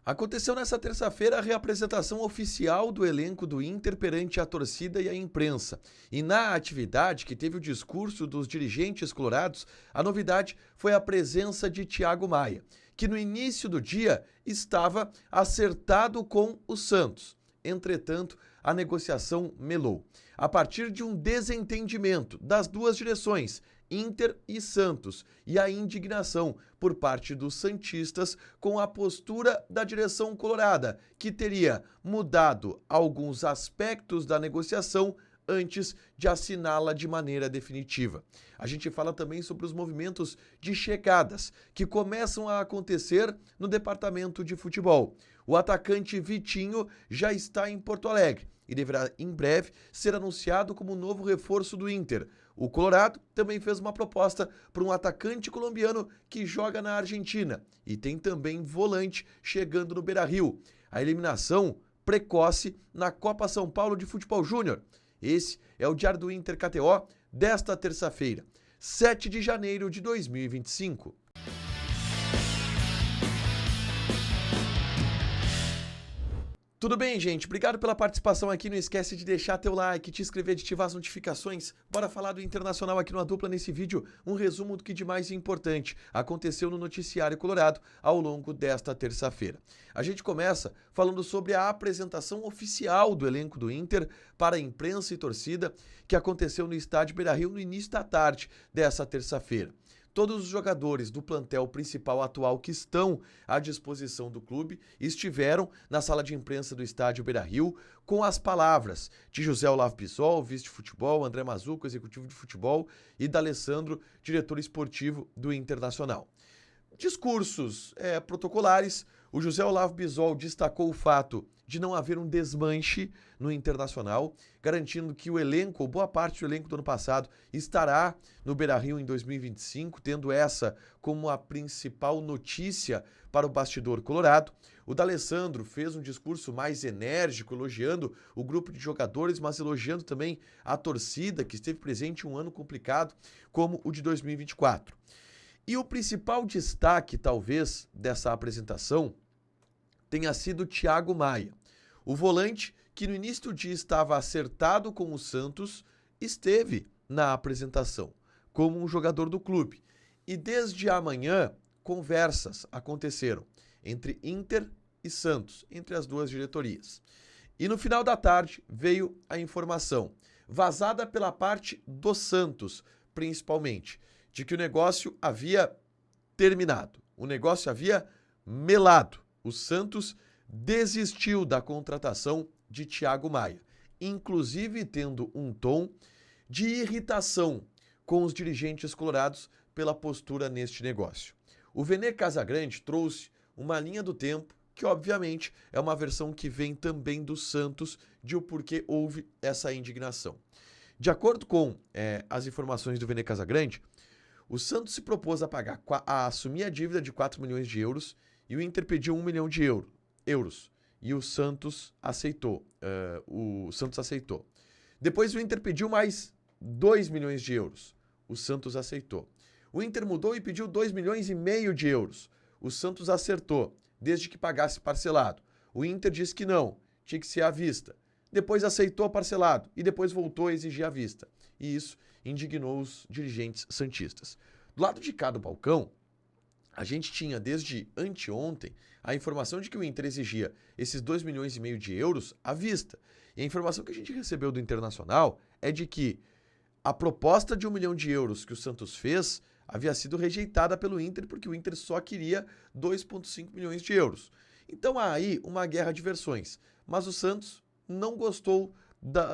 Aconteceu nesta terça-feira a reapresentação oficial do elenco do Inter perante a torcida e a imprensa. E na atividade, que teve o discurso dos dirigentes colorados, a novidade foi a presença de Thiago Maia, que no início do dia estava acertado com o Santos. Entretanto, a negociação melou. A partir de um desentendimento das duas direções, Inter e Santos, e a indignação por parte dos santistas com a postura da direção colorada, que teria mudado alguns aspectos da negociação antes de assiná-la de maneira definitiva. A gente fala também sobre os movimentos de chegadas que começam a acontecer no departamento de futebol. O atacante Vitinho já está em Porto Alegre e deverá em breve ser anunciado como novo reforço do Inter. O Colorado também fez uma proposta para um atacante colombiano que joga na Argentina e tem também volante chegando no Beira-Rio. A eliminação precoce na Copa São Paulo de Futebol Júnior. Esse é o Diário do Inter KTO desta terça-feira, 7 de janeiro de 2025. Tudo bem, gente? Obrigado pela participação aqui. Não esquece de deixar teu like, te inscrever, de ativar as notificações. Bora falar do Internacional aqui numa dupla nesse vídeo. Um resumo do que de mais importante aconteceu no noticiário colorado ao longo desta terça-feira. A gente começa falando sobre a apresentação oficial do elenco do Inter para a imprensa e torcida que aconteceu no estádio Beira-Rio no início da tarde dessa terça-feira. Todos os jogadores do plantel principal atual que estão à disposição do clube estiveram na sala de imprensa do estádio Beira-Rio com as palavras de José Olavo Bissol, vice de futebol, André Mazzuco, executivo de futebol, e D'Alessandro, diretor esportivo do Internacional. Discursos protocolares. O José Olavo Bissol destacou o fato de não haver um desmanche no Internacional, garantindo que o elenco, ou boa parte do elenco do ano passado, estará no Beira-Rio em 2025, tendo essa como a principal notícia para o bastidor colorado. O D'Alessandro fez um discurso mais enérgico, elogiando o grupo de jogadores, mas elogiando também a torcida, que esteve presente em um ano complicado, como o de 2024. E o principal destaque, talvez, dessa apresentação tenha sido Thiago Maia. O volante, que no início do dia estava acertado com o Santos, esteve na apresentação como um jogador do clube. E desde amanhã, conversas aconteceram entre Inter e Santos, entre as duas diretorias. E no final da tarde veio a informação, vazada pela parte do Santos, principalmente, de que o negócio havia terminado, o negócio havia melado. O Santos desistiu da contratação de Thiago Maia, inclusive tendo um tom de irritação com os dirigentes colorados pela postura neste negócio. O Vene Casagrande trouxe uma linha do tempo que, obviamente, é uma versão que vem também do Santos de o porquê houve essa indignação. De acordo com as informações do Vene Casagrande, o Santos se propôs a assumir a dívida de 4 milhões de euros e o Inter pediu 1 milhão de euros. E o Santos aceitou. Depois o Inter pediu mais 2 milhões de euros. O Santos aceitou. O Inter mudou e pediu 2 milhões e meio de euros. O Santos acertou, desde que pagasse parcelado. O Inter disse que não, tinha que ser à vista. Depois aceitou parcelado e depois voltou a exigir à vista. E isso indignou os dirigentes santistas. Do lado de cá do balcão, a gente tinha desde anteontem a informação de que o Inter exigia esses 2 milhões e meio de euros à vista. E a informação que a gente recebeu do Internacional é de que a proposta de 1 milhão de euros que o Santos fez havia sido rejeitada pelo Inter porque o Inter só queria 2,5 milhões de euros. Então há aí uma guerra de versões. Mas o Santos não gostou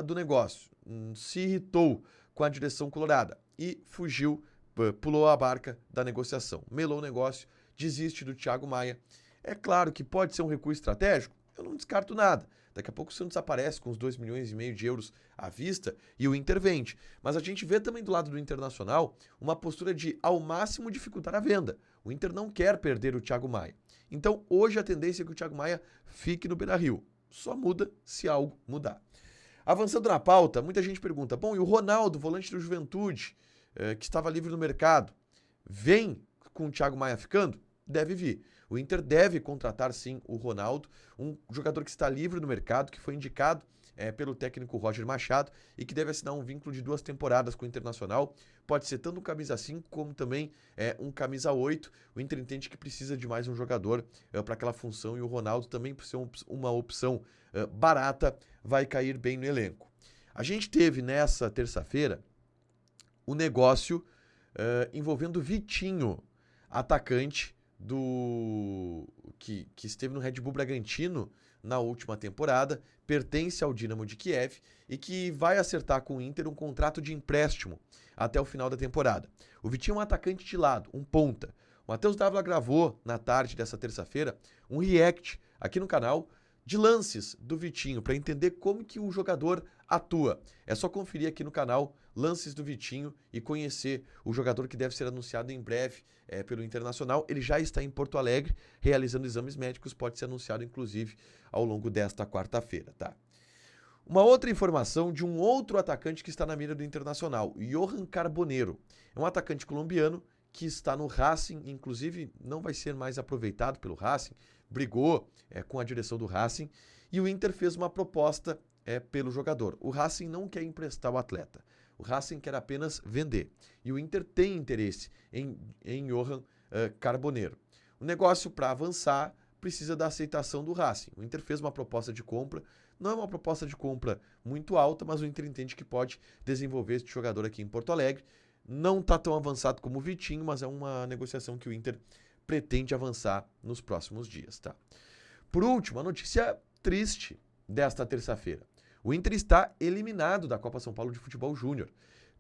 do negócio, se irritou com a direção colorada e fugiu, pulou a barca da negociação, melou o negócio, desiste do Thiago Maia. É claro que pode ser um recuo estratégico, eu não descarto nada. Daqui a pouco o Santos aparece com os 2 milhões e meio de euros à vista e o Inter vende. Mas a gente vê também do lado do Internacional uma postura de, ao máximo, dificultar a venda. O Inter não quer perder o Thiago Maia. Então, hoje a tendência é que o Thiago Maia fique no Beira-Rio. Só muda se algo mudar. Avançando na pauta, muita gente pergunta, bom, e o Ronaldo, volante do Juventude, que estava livre no mercado, vem com o Thiago Maia ficando? Deve vir. O O Inter deve contratar sim o Ronaldo, um jogador que está livre no mercado, que foi indicado pelo técnico Roger Machado e que deve assinar um vínculo de 2 temporadas com o Internacional. Pode ser tanto um camisa 5 como também um camisa 8. O Inter entende que precisa de mais um jogador para aquela função e o Ronaldo também, por ser uma opção barata, vai cair bem no elenco. A gente teve nessa terça-feira o negócio envolvendo o Vitinho, atacante que esteve no Red Bull Bragantino na última temporada, pertence ao Dinamo de Kiev e que vai acertar com o Inter um contrato de empréstimo até o final da temporada. O Vitinho é um atacante de lado, um ponta. O Matheus Dávila gravou na tarde dessa terça-feira um react aqui no canal de lances do Vitinho para entender como que o jogador atua. É só conferir aqui no canal lances do Vitinho e conhecer o jogador que deve ser anunciado em breve pelo Internacional. Ele já está em Porto Alegre realizando exames médicos, pode ser anunciado inclusive ao longo desta quarta-feira, tá? Uma outra informação de um outro atacante que está na mira do Internacional, Johan Carboneiro. É um atacante colombiano que está no Racing, inclusive não vai ser mais aproveitado pelo Racing, brigou com a direção do Racing e o Inter fez uma proposta pelo jogador. O Racing não quer emprestar o atleta, o Racing quer apenas vender e o Inter tem interesse em Johan Carboneiro. O negócio, para avançar, precisa da aceitação do Racing. O Inter fez uma proposta de compra, não é uma proposta de compra muito alta, mas o Inter entende que pode desenvolver este jogador aqui em Porto Alegre. Não está tão avançado como o Vitinho, mas é uma negociação que o Inter pretende avançar nos próximos dias, tá? Por último, a notícia triste desta terça-feira. O Inter está eliminado da Copa São Paulo de Futebol Júnior.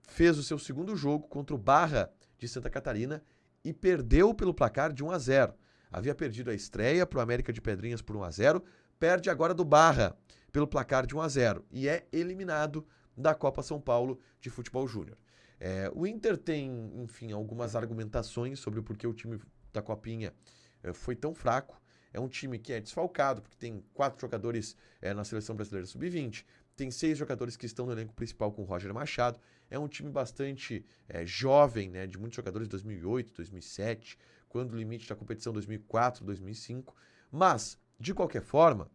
Fez o seu segundo jogo contra o Barra de Santa Catarina e perdeu pelo placar de 1-0. Havia perdido a estreia para o América de Pedrinhas por 1-0, perde agora do Barra pelo placar de 1-0 e é eliminado da Copa São Paulo de Futebol Júnior. O Inter tem, enfim, algumas argumentações sobre o porquê o time da Copinha foi tão fraco. É um time que é desfalcado, porque tem 4 jogadores na Seleção Brasileira Sub-20, tem 6 jogadores que estão no elenco principal com o Roger Machado. É um time bastante jovem, né, de muitos jogadores de 2008, 2007, quando o limite da competição 2004, 2005. Mas, de qualquer forma,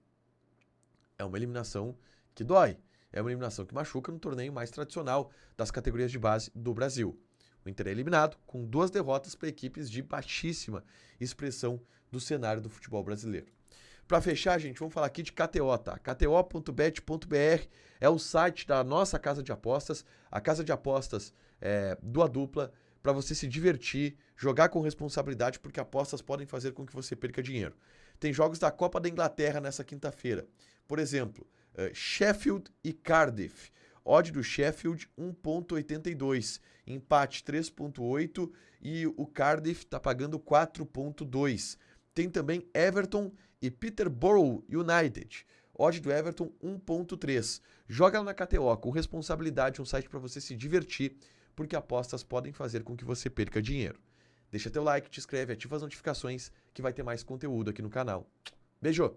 é uma eliminação que dói. É uma eliminação que machuca no torneio mais tradicional das categorias de base do Brasil. O Inter é eliminado com 2 derrotas para equipes de baixíssima expressão do cenário do futebol brasileiro. Para fechar, gente, vamos falar aqui de KTO, tá? KTO.bet.br é o site da nossa casa de apostas, a casa de apostas do A Dupla, para você se divertir, jogar com responsabilidade, porque apostas podem fazer com que você perca dinheiro. Tem jogos da Copa da Inglaterra nessa quinta-feira. Por exemplo, Sheffield e Cardiff. Odd do Sheffield 1.82, empate 3.8 e o Cardiff está pagando 4.2. Tem também Everton e Peterborough United. Odd do Everton 1.3. Joga lá na KTO com responsabilidade, um site para você se divertir, porque apostas podem fazer com que você perca dinheiro. Deixa teu like, te inscreve, ativa as notificações que vai ter mais conteúdo aqui no canal. Beijo!